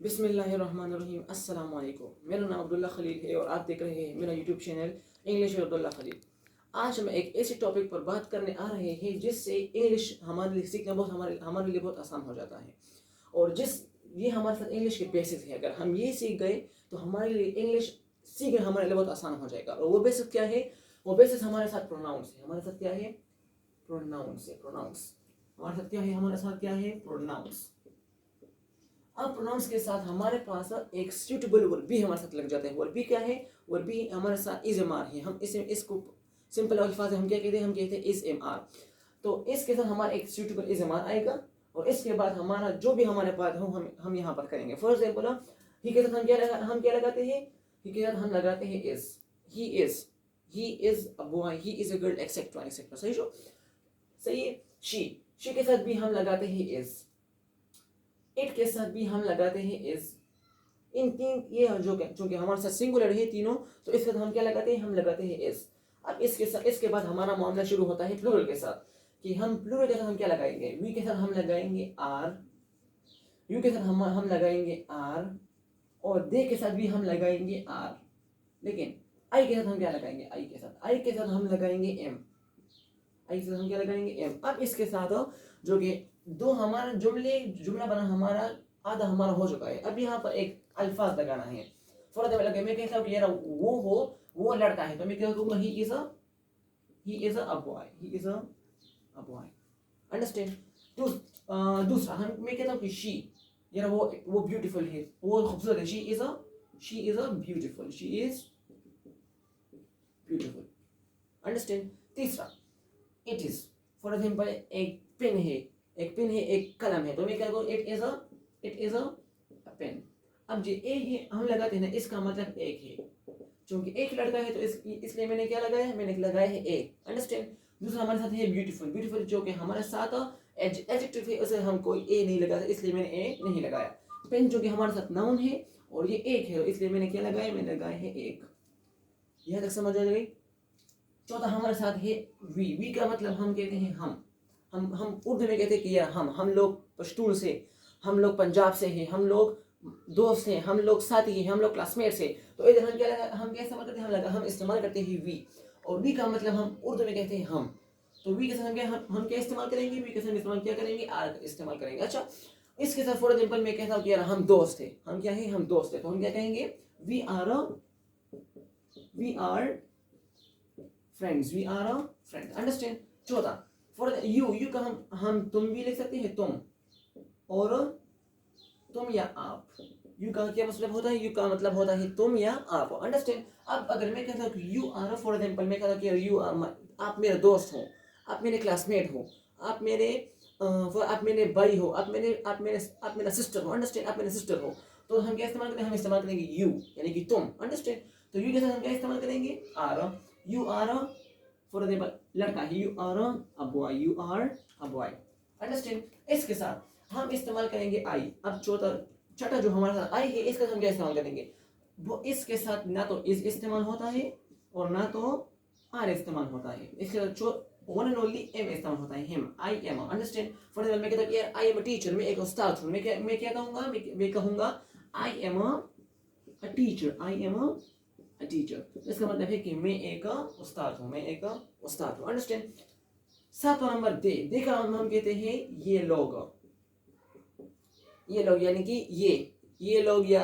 बिस्मिल्लाहिर्रहमानिर्रहीम अस्सलाम वालेकुम। मेरा नाम अब्दुल्ला खलील है और आप देख रहे हैं मेरा YouTube channel English with Abdullah Khalil. आज हम एक ऐसे टॉपिक पर बात करने आ रहे हैं जिससे इंग्लिश हमारे लिए सीखना बहुत हमारे लिए बहुत आसान हो जाता है। और ये हमारे साथ इंग्लिश के बेसिस है। अगर हम ये सीख गए तो हमारे लिए इंग्लिश सीखना हमारे लिए बहुत आसान हो जाएगा। और वो बेसिस क्या है? वो बेसिस हमारे साथ प्रोनाउंस है। हमारे साथ क्या है? प्रोनाउंस है। प्रोनाउंस हमारे साथ क्या है? हमारे साथ क्या है? प्रोनाउंस। अब प्रोनाउंस के साथ हमारे पास एक सूटेबल वर्ब भी हमारे साथ लग जाता है। वर्ब भी क्या है? वर्ब भी हमारे साथ इज एम आर है। हम इसको सिंपल अल्फाज हम क्या कहते हैं? हम कहते हैं इज एम आर। तो इसके साथ हमारा एक सूटेबल इज एम आर आएगा और इसके बाद हमारा जो भी हमारे पास हो हम यहाँ पर करेंगे। फॉर एग्जाम्पल ही के साथ हम क्या लगाते हैं? ही के साथ हम लगाते हैं is. He is a boy, he is a girl, etcetera etcetera. सही है। शी के साथ भी हम लगाते हैं इज। इट के साथ भी हम लगाते हैं इज। इन तीन ये जो चूंकि हमारे साथ सिंगुलर है तीनों, तो इसके साथ हम क्या लगाते हैं? हम लगाते हैं इज। अब इसके बाद हमारा मामला शुरू होता है प्लूरल के साथ कि हम प्लूरल के साथ हम क्या लगाएंगे? वी के साथ हम लगाएंगे आर, यू के साथ हम लगाएंगे आर और दे के साथ भी हम लगाएंगे आर। लेकिन आई के साथ हम क्या लगाएंगे? आई के साथ हम लगाएंगे एम। आई के साथ हम क्या लगाएंगे? एम। अब इसके साथ जो कि दो हमारा जुमला बना हमारा आधा हमारा हो चुका है। अब यहाँ पर एक अल्फाज लगाना है। फॉर एग्जाम्पल मैं कहता हूँ कि यार वो लड़का है, तो मैं क्या कहूँगा? He is a boy. He is a boy. Understand? दूसरा मैं कहता हूँ कि शी, यार वो ब्यूटीफुल है, वो खूबसूरत है। She is a beautiful. She is beautiful. Understand? तीसरा इट इज। फॉर एग्जाम्पल एक पेन है, एक कलम है, तो मैं क्या कहूँ? It is a pen. अब जो एक ये हम लगाते हैं ना, इसका मतलब एक है। क्योंकि एक लड़का है तो इसलिए मैंने क्या लगाया है? मैंने लगाया है एक। अंडरस्टैंड? दूसरा हमारे साथ है ब्यूटीफुल। ब्यूटीफुल जो कि हमारे साथ एडजेक्टिव है, उसे हम कोई ए नहीं लगाया, इसलिए मैंने ए नहीं लगाया। पेन जो कि हमारे साथ नाउन है और ये एक है, इसलिए मैंने क्या लगाया? मैंने लगाया है एक। यह तक समझ आ गई? चौथा हमारे साथ है वी का मतलब हम कहते हैं हम उर्दू में कहते हैं कि यार हम लोग पश्तून से, हम लोग पंजाब से हैं, हम लोग दोस्त हैं, हम लोग साथी हैं, हम लोग क्लासमेट्स हैं। तो इधर हम क्या इस्तेमाल करते हैं? हम इस्तेमाल करते हैं वी। और वी का मतलब हम उर्दू में कहते हैं हम। तो वी के साथ हम क्या इस्तेमाल करेंगे? वी के साथ इस्तेमाल क्या करेंगे? आर इस्तेमाल करेंगे। अच्छा, इसके साथ फॉर एग्जाम्पल मैं कहता हूँ कि यार हम दोस्त हैं। हम क्या है? हम दोस्त हैं। तो हम क्या कहेंगे? We are friends. We are a friend. Understand? चौथा फॉर यू का हम तुम भी लिख सकते हैं, तुम और तुम या आप। यू का क्या मतलब होता है? यू का मतलब होता है तुम या आप। अंडरस्टैंड? अब अगर मैं कहता हूँ कि यू आर, फॉर एग्जाम्पल मैं कहता हूँ कि यू आर, आप मेरे दोस्त हो, आप मेरे क्लासमेट हो, आप मेरे भाई हो, आप मेरा सिस्टर हो। अंडरस्टैंड? आप मेरे सिस्टर हो। तो हम क्या इस्तेमाल करेंगे? हम इस्तेमाल करेंगे यू, यानी कि तुम। अंडरस्टैंड? तो यू के साथ हम क्या इस्तेमाल करेंगे? Are. You are, for example लड़का है, you are a boy. You are a boy. Understand? इसके साथ हम इस्तेमाल करेंगे आई। अब छठा जो हमारे साथ आई है, इसका हम क्या इस्तेमाल करेंगे? वो इसके साथ ना तो इज इस्तेमाल होता है और ना तो आर इस्तेमाल होता है। इसके साथ वन एंड ओनली एम इस्तेमाल होता है, him. I am. Understand? For example मैं कहता हूँ यार आई एम अ टीचर, मैं एक उस्ताद हूँ। मैं क्या कहूँगा? मैं कहूँगा I am a teacher. I am a teacher. इसका मतलब है कि मैं एक उस्ताद हूँ, मैं एक उस्ताद हूँ। अंडरस्टैंड? सातवां नंबर दे का हम कहते हैं ये लोग यानी कि ये लोग, या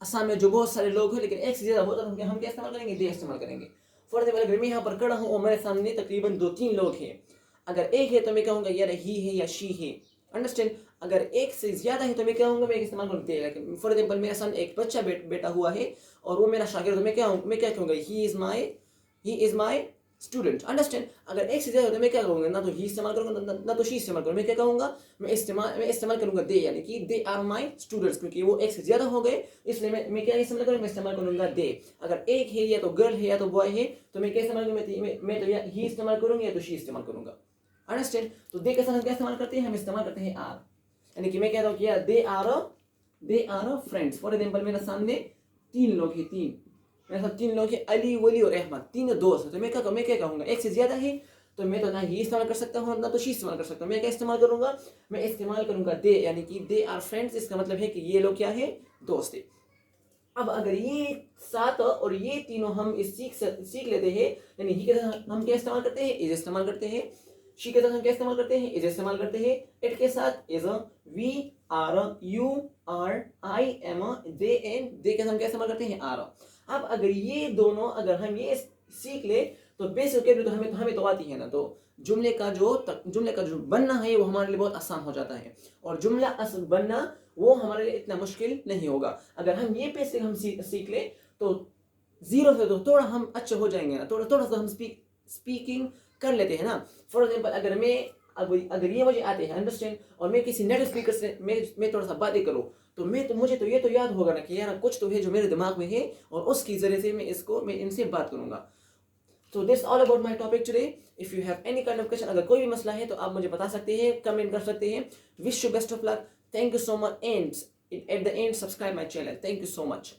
असम में जो बहुत सारे लोग हैं लेकिन एक से ज्यादा होता है, हम क्या इस्तेमाल करेंगे? दे इस्तेमाल करेंगे। फॉर एग्जाम्पल अगर मैं यहाँ पर खड़ा हूँ और मेरे सामने तकरीबन 2-3 लोग हैं, अगर एक है तो मैं कहूँगा यार ही है या शी है। अंडरस्टैंड? अगर एक से ज्यादा है तो मैं कहूँगा, मैं इस्तेमाल करूँगा। फॉर एग्जाम्पल मेरे सामने एक बच्चा बैठा हुआ है और वो मेरा शागिर्द, मैं क्या कहूँगा? He is my student. Understand? अगर एक से ज्यादा तो मैं क्या करूँगा? ना तो ही इस्तेमाल करूँगा ना तो शी इस्तेमाल करूँगा। मैं क्या कहूँगा? मैं इस्तेमाल करूँगा दे, यानी कि दे आर माई स्टूडेंट्स, क्योंकि वो एक से ज्यादा हो गए, इसलिए मैं क्या इस्तेमाल करूँगा? मैं इस्तेमाल करूँगा दे। अगर एक है या तो गर्ल है या तो बॉय है, तो मैं क्या इस्तेमाल करूँगा? मैं तो या ही इस्तेमाल करूँगा या तो शी इस्तेमाल करूँगा। अंडरस्टैंड? तो दे के साथ हम क्या इस्तेमाल करते हैं? हम इस्तेमाल करते हैं आर। यानी कि मैं कहता हूँ कि यार they are friends. For example मेरे सामने 3 लोग हैं, मेरे साथ 3 लोग हैं, अली, वली और अहमद, 3 दोस्त हैं। तो मैं क्या कहूँगा? एक से ज्यादा है तो मैं तो ना ही इस्तेमाल कर सकता हूँ ना तो शी इस्तेमाल कर सकता हूँ। मैं क्या इस्तेमाल करूँगा, मैं इस्तेमाल करूँगा दे, यानी कि दे आर फ्रेंड्स। इसका मतलब है कि ये लोग क्या है, दोस्त है। अब अगर ये सात और ये तीनों हम सीख लेते हैं, यानी ही के साथ हम क्या इस्तेमाल करते हैं, इज इस्तेमाल करते हैं। शी के साथ हम क्या इस्तेमाल करते हैं, इज इस्तेमाल करते हैं। इट के साथ is, we are, you are, I am, they एन, दे के साथ हम क्या इस्तेमाल करते हैं, आर। अब अगर ये दोनों अगर हम ये सीख ले तो बेसिकली तो हमें तो आती है ना, तो जुमले का जो बनना है वो हमारे लिए बहुत आसान हो जाता है, और जुमला असल बनना वो हमारे लिए इतना मुश्किल नहीं होगा। अगर हम ये बेसिक हम सीख ले तो जीरो से तो थोड़ा हम अच्छे हो जाएंगे ना, थोड़ा सा हम स्पीकिंग कर लेते हैं ना। फॉर एग्जाम्पल अगर ये मुझे आते हैं अंडरस्टैंड, और मैं किसी नेटिव स्पीकर से मैं थोड़ा सा बातें करूँ, तो मुझे तो ये तो याद होगा ना कि यार कुछ तो है जो मेरे दिमाग में है, और उसकी जरिए से मैं इनसे बात करूंगा। तो this all about my topic today. If you have any kind of question, अगर कोई भी मसला है तो आप मुझे बता सकते हैं, कमेंट कर सकते हैं। Wish you best of luck. Thank you so much, and at the end subscribe my channel. Thank you so much.